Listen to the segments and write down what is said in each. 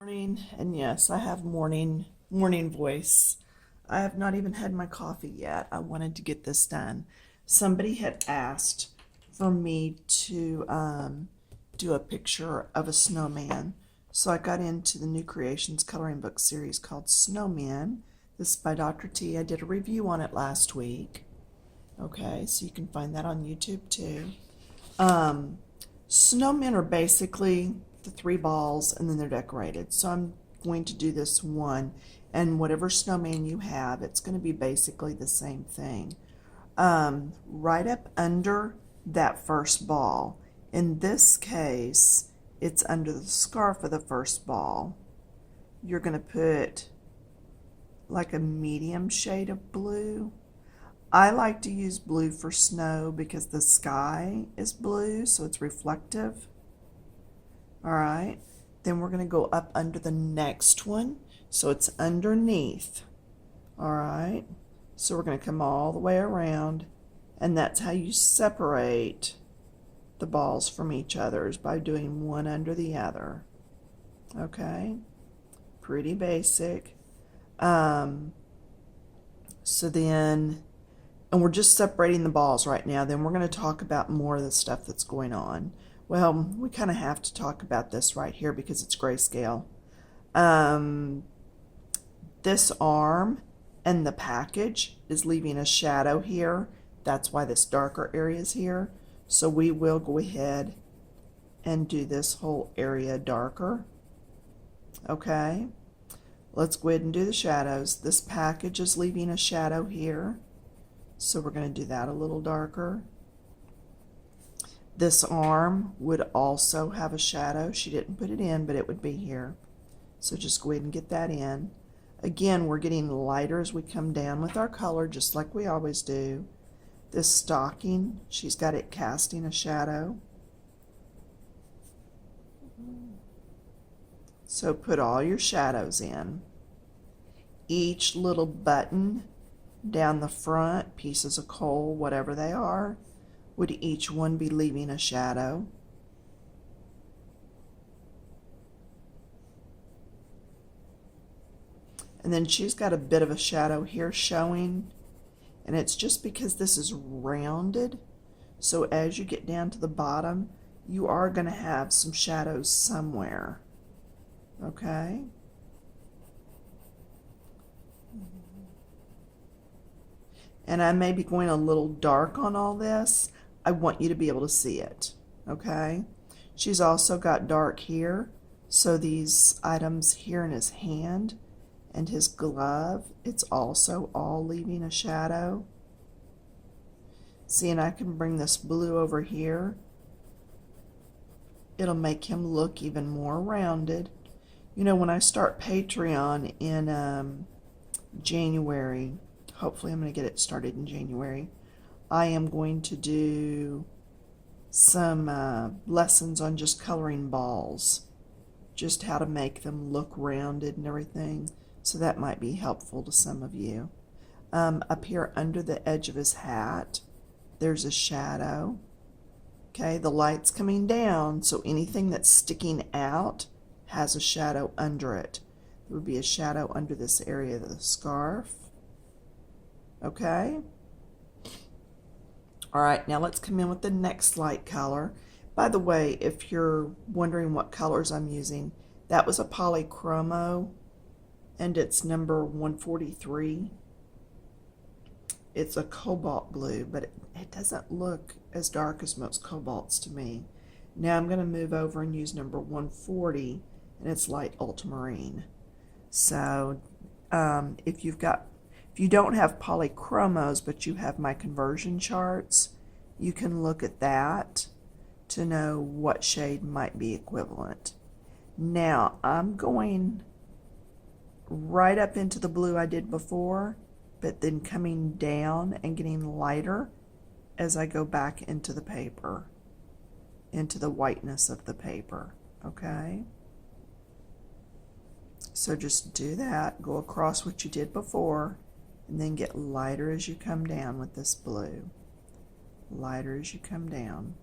Morning, and yes, I have morning voice. I have not even had my coffee yet. I wanted to get this done. Somebody had asked for me to do a picture of a snowman, so I got into the New Creations coloring book series called Snowman. This is by Dr. T. I did a review on it last week. Okay, so you can find that on YouTube too. Um, Snowmen are basically the three balls and then they're decorated. So I'm going to do this one, and whatever snowman you have, it's going to be basically the same thing. Right up under that first ball. In this case, it's under the scarf of the first ball. You're going to put like a medium shade of blue. I like to use blue for snow because the sky is blue, so it's reflective. All right, then we're going to go up under the next one, so it's underneath. All right, so we're going to come all the way around, and that's how you separate the balls from each other, is by doing one under the other. Okay, pretty basic. So then, and we're just separating the balls right now. Then we're going to talk about more of the stuff that's going on. Well, we kind of have to talk about this right here because it's grayscale. Um, this arm and the package is leaving a shadow here. That's why this darker area is here. So we will go ahead and do this whole area darker. Okay, let's go ahead and do the shadows. This package is leaving a shadow here. So we're going to do that a little darker. This arm would also have a shadow. She didn't put it in, but it would be here. So just go ahead and get that in. Again, we're getting lighter as we come down with our color, just like we always do. This stocking, she's got it casting a shadow. So put all your shadows in. Each little button down the front, pieces of coal, whatever they are, would each one be leaving a shadow. And then she's got a bit of a shadow here showing, and it's just because this is rounded. So as you get down to the bottom, you are going to have some shadows somewhere. Okay? And I may be going a little dark on all this. I want you to be able to see it, okay? She's also got dark here, so these items here in his hand and his glove, it's also all leaving a shadow. See, and I can bring this blue over here. It'll make him look even more rounded. You know, when I start Patreon in January, hopefully I'm going to get it started in January, I am going to do some lessons on just coloring balls, just how to make them look rounded and everything. So that might be helpful to some of you. Up here under the edge of his hat, there's a shadow. Okay, the light's coming down, so anything that's sticking out has a shadow under it. There would be a shadow under this area of the scarf. Okay? All right, now let's come in with the next light color. By the way, if you're wondering what colors I'm using, that was a Polychromo, and it's number 143. It's a cobalt blue, but it doesn't look as dark as most cobalts to me. Now I'm going to move over and use number 140, and it's light ultramarine. So if you don't have polychromos, but you have my conversion charts, you can look at that to know what shade might be equivalent. Now I'm going right up into the blue I did before, but then coming down and getting lighter as I go back into the paper, into the whiteness of the paper, okay? So just do that, go across what you did before, and then get lighter as you come down with this blue. Lighter as you come down.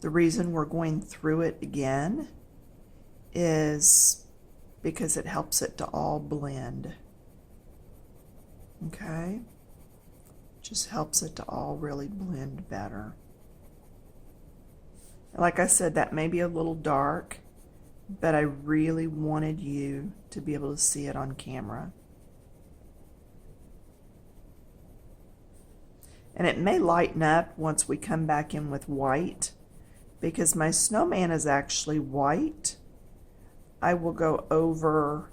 The reason we're going through it again is because it helps it to all blend. Okay? Just helps it to all really blend better. Like I said, that may be a little dark, but I really wanted you to be able to see it on camera. And it may lighten up once we come back in with white, because my snowman is actually white. I will go over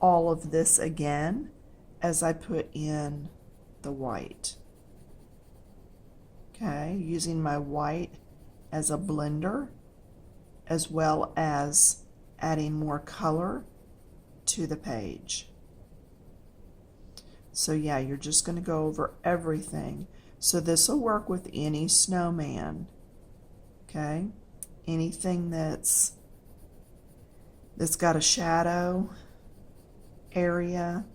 all of this again as I put in the white. Okay, using my white as a blender, as well as adding more color to the page. So yeah, you're just going to go over everything. So this will work with any snowman. Okay, anything that's got a shadow area,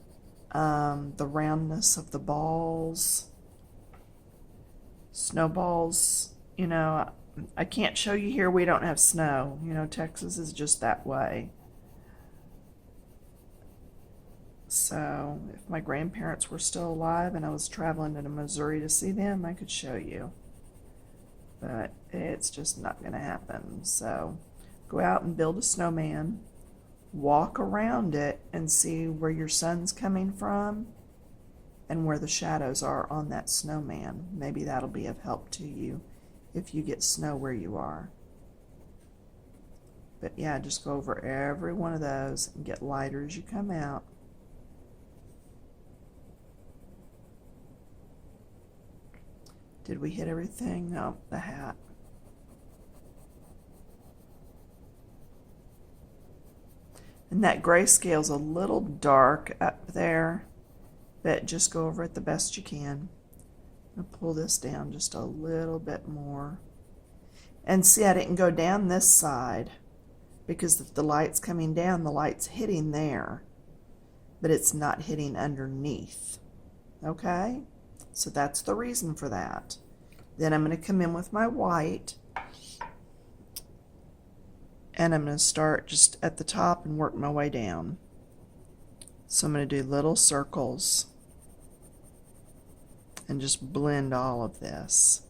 the roundness of the balls, snowballs. You know, I can't show you here, we don't have snow. You know, Texas is just that way. So if my grandparents were still alive and I was traveling to Missouri to see them, I could show you. But it's just not going to happen. So go out and build a snowman, walk around it and see where your sun's coming from and where the shadows are on that snowman. Maybe that'll be of help to you if you get snow where you are. But yeah, just go over every one of those and get lighter as you come out. Did we hit everything? No, the hat. And that grayscale's a little dark up there, but just go over it the best you can. I'll pull this down just a little bit more. And see, I didn't go down this side because if the light's coming down, the light's hitting there, but it's not hitting underneath. Okay? So that's the reason for that. Then I'm going to come in with my white, and I'm going to start just at the top and work my way down. So I'm going to do little circles and just blend all of this.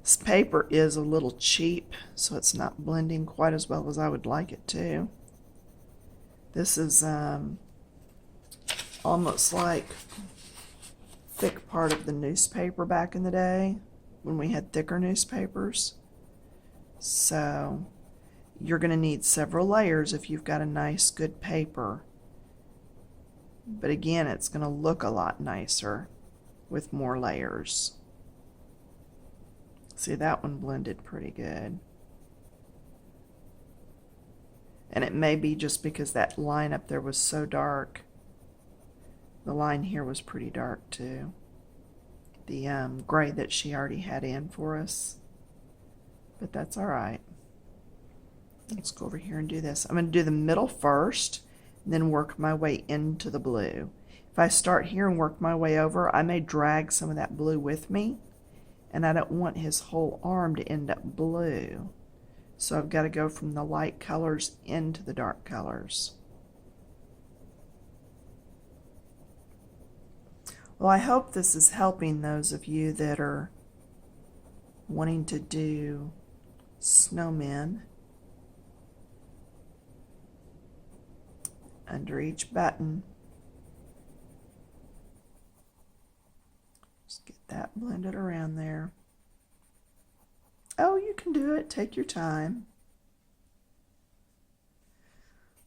This paper is a little cheap, so it's not blending quite as well as I would like it to. This is almost like thick part of the newspaper back in the day when we had thicker newspapers. So you're going to need several layers if you've got a nice good paper. But again, it's going to look a lot nicer with more layers. See, that one blended pretty good. And it may be just because that line up there was so dark. The line here was pretty dark too. The gray that she already had in for us. But that's all right. Let's go over here and do this. I'm going to do the middle first, and then work my way into the blue. If I start here and work my way over, I may drag some of that blue with me, and I don't want his whole arm to end up blue. So I've got to go from the light colors into the dark colors. Well, I hope this is helping those of you that are wanting to do snowmen. Under each button. Just get that blended around there. Oh, you can do it. Take your time.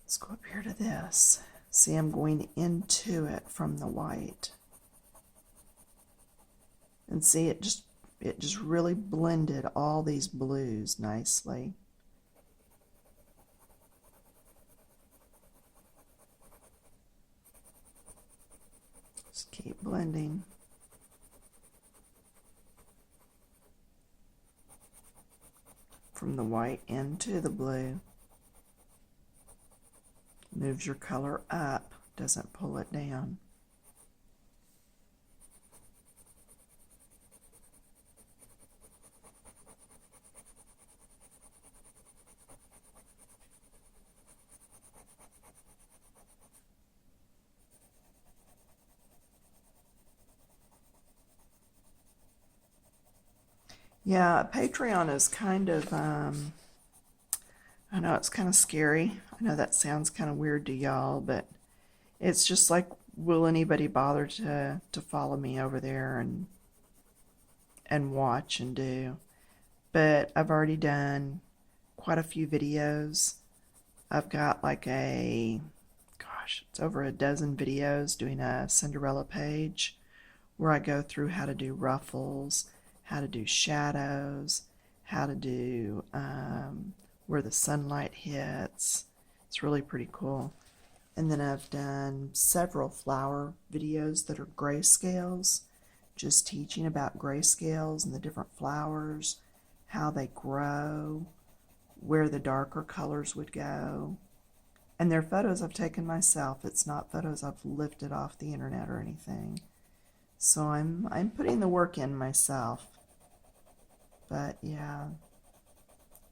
Let's go up here to this. See, I'm going into it from the white. And see, it just really blended all these blues nicely. Just keep blending. From the white into the blue. moves your color up, doesn't pull it down. Yeah, Patreon is kind of, I know it's kind of scary. I know that sounds kind of weird to y'all, but it's just like, will anybody bother to follow me over there and watch and do? But I've already done quite a few videos. I've got like it's over a dozen videos doing a Cinderella page where I go through how to do ruffles, how to do shadows, how to do where the sunlight hits. It's really pretty cool. And then I've done several flower videos that are grayscales, just teaching about grayscales and the different flowers, how they grow, where the darker colors would go. And they're photos I've taken myself. It's not photos I've lifted off the internet or anything. So I'm putting the work in myself. But yeah,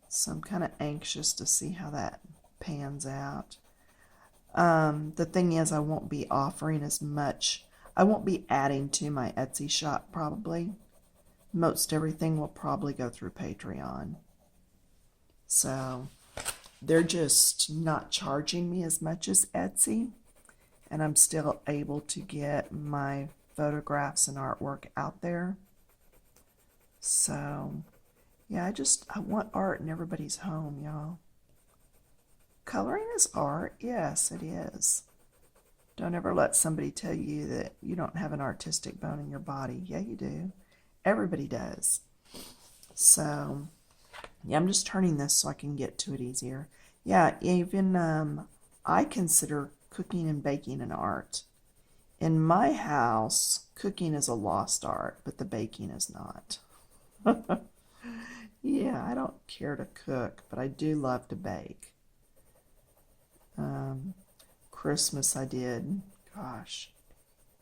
so I'm kind of anxious to see how that pans out. The thing is, I won't be offering as much. I won't be adding to my Etsy shop probably. Most everything will probably go through Patreon. So they're just not charging me as much as Etsy, and I'm still able to get my photographs and artwork out there. So yeah, I want art in everybody's home, y'all. Coloring is art. Yes, it is. Don't ever let somebody tell you that you don't have an artistic bone in your body. Yeah, you do. Everybody does. So yeah, I'm just turning this so I can get to it easier. Yeah, even I consider cooking and baking an art. In my house, cooking is a lost art, but the baking is not. Yeah, I don't care to cook, but I do love to bake. Christmas I did,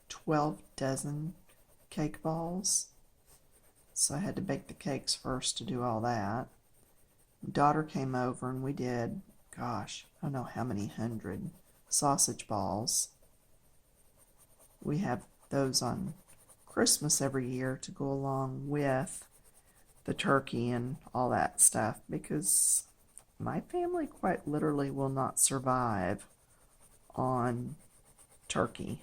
12 dozen cake balls. So I had to bake the cakes first to do all that. Daughter came over and we did, I don't know how many hundred sausage balls. We have those on Christmas every year to go along with the turkey and all that stuff, because my family quite literally will not survive on turkey.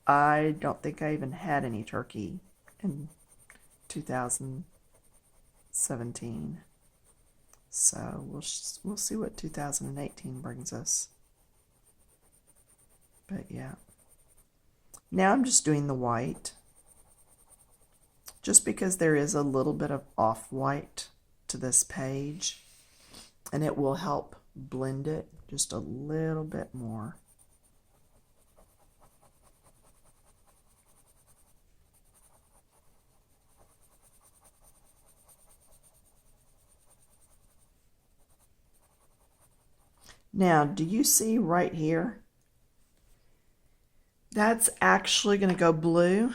I don't think I even had any turkey in 2017. So we'll see what 2018 brings us. But yeah. Now I'm just doing the white, just because there is a little bit of off-white to this page, and it will help blend it just a little bit more. Now, do you see right here? That's actually going to go blue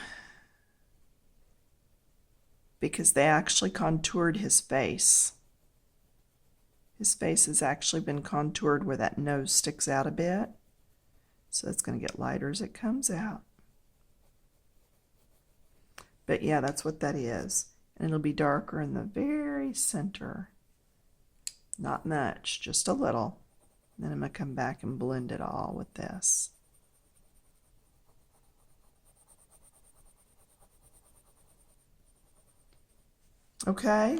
because they actually contoured his face. His face has actually been contoured where that nose sticks out a bit. So it's going to get lighter as it comes out. But yeah, that's what that is. And it'll be darker in the very center. Not much, just a little. Then I'm going to come back and blend it all with this. Okay,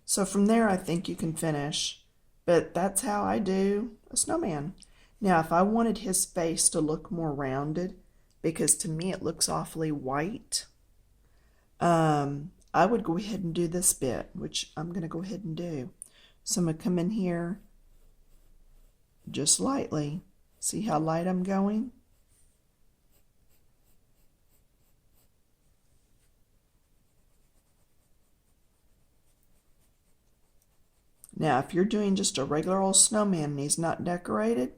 so from there I think you can finish. But that's how I do a snowman. Now, if I wanted his face to look more rounded, because to me it looks awfully white, I would go ahead and do this bit, which I'm going to go ahead and do. So I'm going to come in here just lightly. See how light I'm going? Now, if you're doing just a regular old snowman and he's not decorated,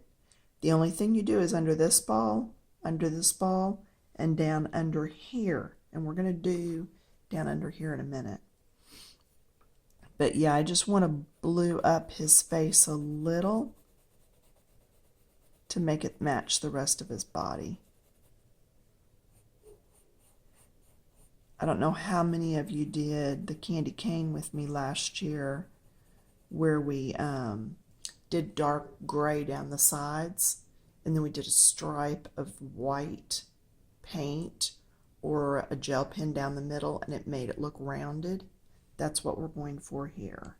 The only thing you do is under this ball, and down under here. And we're going to do down under here in a minute. But yeah, I just want to blue up his face a little to make it match the rest of his body. I don't know how many of you did the candy cane with me last year where we did dark gray down the sides, and then we did a stripe of white paint or a gel pen down the middle, and it made it look rounded. That's what we're going for here,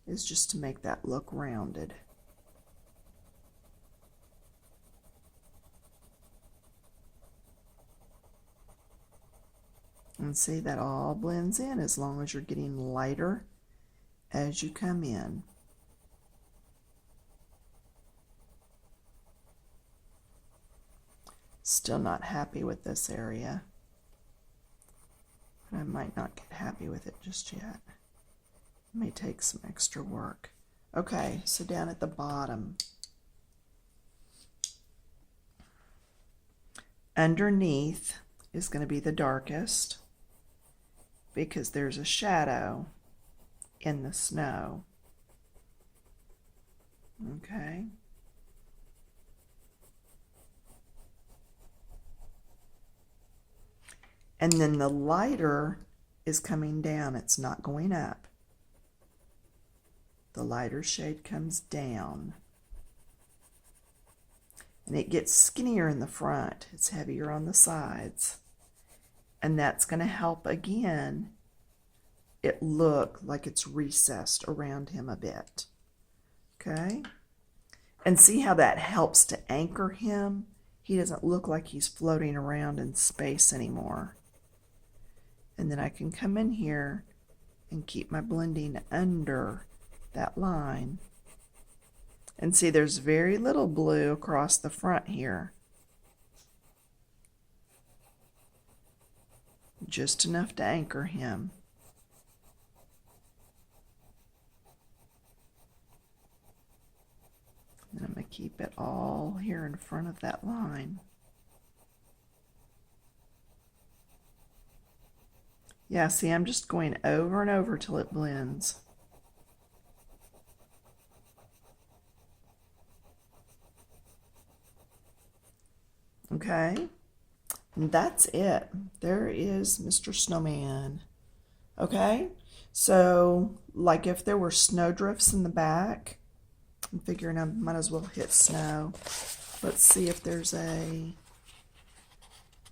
is just to make that look rounded. And see, that all blends in as long as you're getting lighter as you come in. Still not happy with this area. But I might not get happy with it just yet. It may take some extra work. Okay, so down at the bottom. Underneath is going to be the darkest because there's a shadow in the snow. Okay. And then the lighter is coming down. It's not going up. The lighter shade comes down. And it gets skinnier in the front. It's heavier on the sides. And that's going to help, again, it look like it's recessed around him a bit. Okay? And see how that helps to anchor him? He doesn't look like he's floating around in space anymore. And then I can come in here and keep my blending under that line. And see, there's very little blue across the front here. Just enough to anchor him. And I'm going to keep it all here in front of that line. Yeah, see, I'm just going over and over till it blends. Okay, and that's it. There is Mr. Snowman. Okay, so like if there were snowdrifts in the back, I'm figuring I might as well hit snow. Let's see if there's a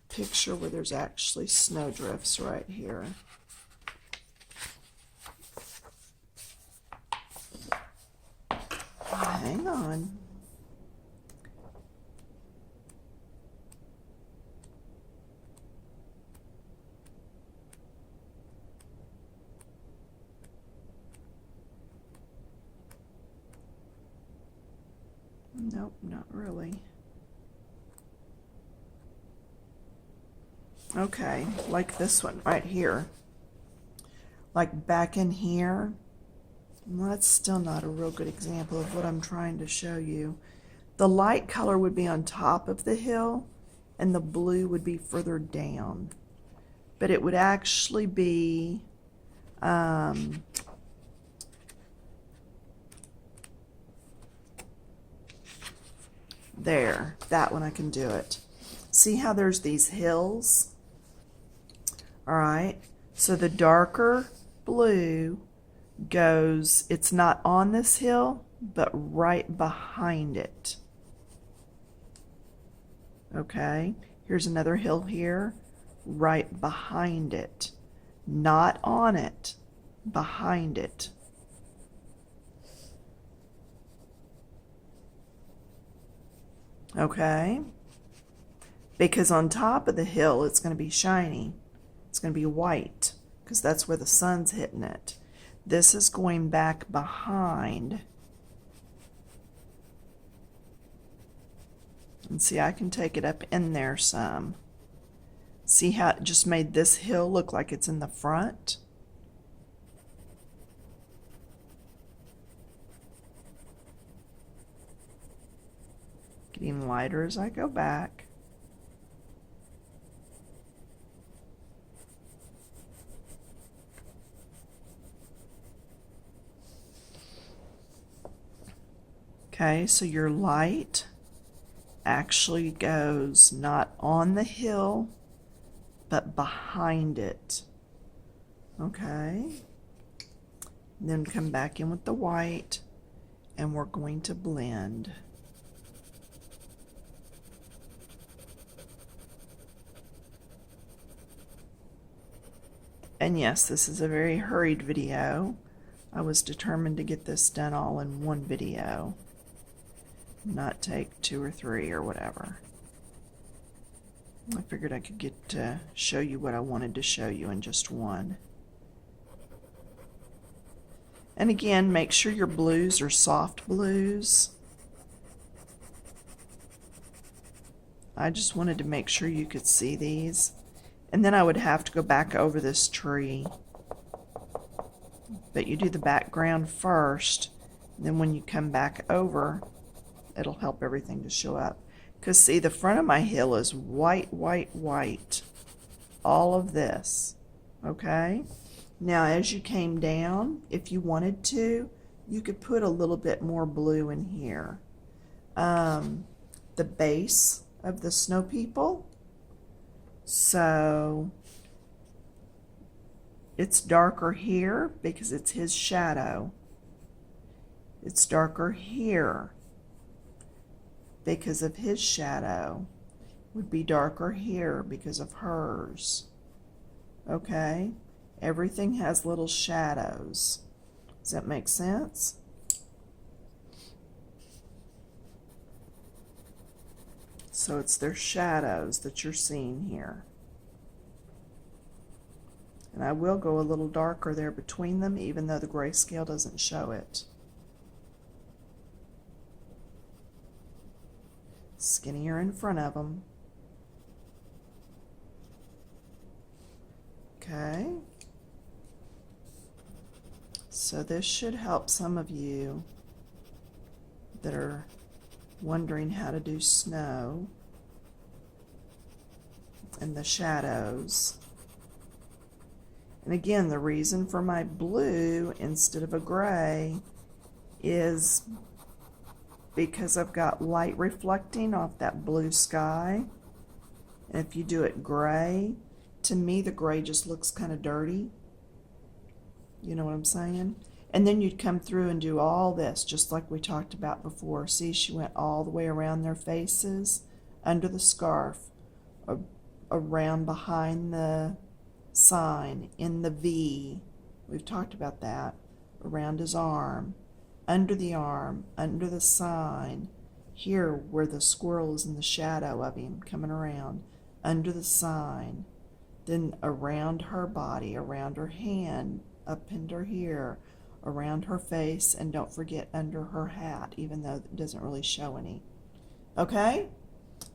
picture where there's actually snowdrifts right here. Hang on. Nope, not really. Okay, like this one right here. Like back in here. Well, that's still not a real good example of what I'm trying to show you. The light color would be on top of the hill, and the blue would be further down. But it would actually be there. That one I can do it. See how there's these hills? All right. So the darker blue goes, it's not on this hill, but right behind it. Okay. Here's another hill here, right behind it. Not on it, behind it. Okay. Because on top of the hill, it's going to be shiny. It's going to be white because that's where the sun's hitting it. This is going back behind. And see, I can take it up in there some. See how it just made this hill look like it's in the front? Getting lighter as I go back. Okay, so your light actually goes not on the hill, but behind it. Okay, and then come back in with the white, and we're going to blend. And yes, this is a very hurried video. I was determined to get this done all in one video, not take 2 or 3 or whatever. I figured I could get to show you what I wanted to show you in just one. And again, make sure your blues are soft blues. I just wanted to make sure you could see these. And then I would have to go back over this tree. But you do the background first, then when you come back over, it'll help everything to show up. Because see, the front of my hill is white, white, white. All of this, okay? Now, as you came down, if you wanted to, you could put a little bit more blue in here. The base of the snow people. So it's darker here because it's his shadow. It's darker here because of his shadow. Would be darker here because of hers. Okay? Everything has little shadows. Does that make sense? So it's their shadows that you're seeing here. And I will go a little darker there between them, even though the grayscale doesn't show it. Skinnier in front of them. Okay. So this should help some of you that are wondering how to do snow and the shadows. And again, the reason for my blue instead of a gray is because I've got light reflecting off that blue sky. And if you do it gray, to me the gray just looks kind of dirty. You know what I'm saying? And then you'd come through and do all this, just like we talked about before. See, she went all the way around their faces, under the scarf, around behind the sign, in the V. We've talked about that. Around his arm, under the sign. Here, where the squirrel is in the shadow of him, coming around, under the sign. Then around her body, around her hand, up under here, around her face, and don't forget under her hat, even though it doesn't really show any. Okay?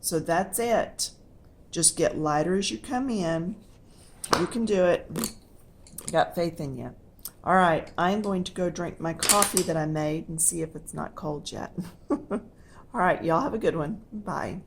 So that's it. Just get lighter as you come in. You can do it. Got faith in you. All right, I'm going to go drink my coffee that I made and see if it's not cold yet. All right, y'all have a good one. Bye.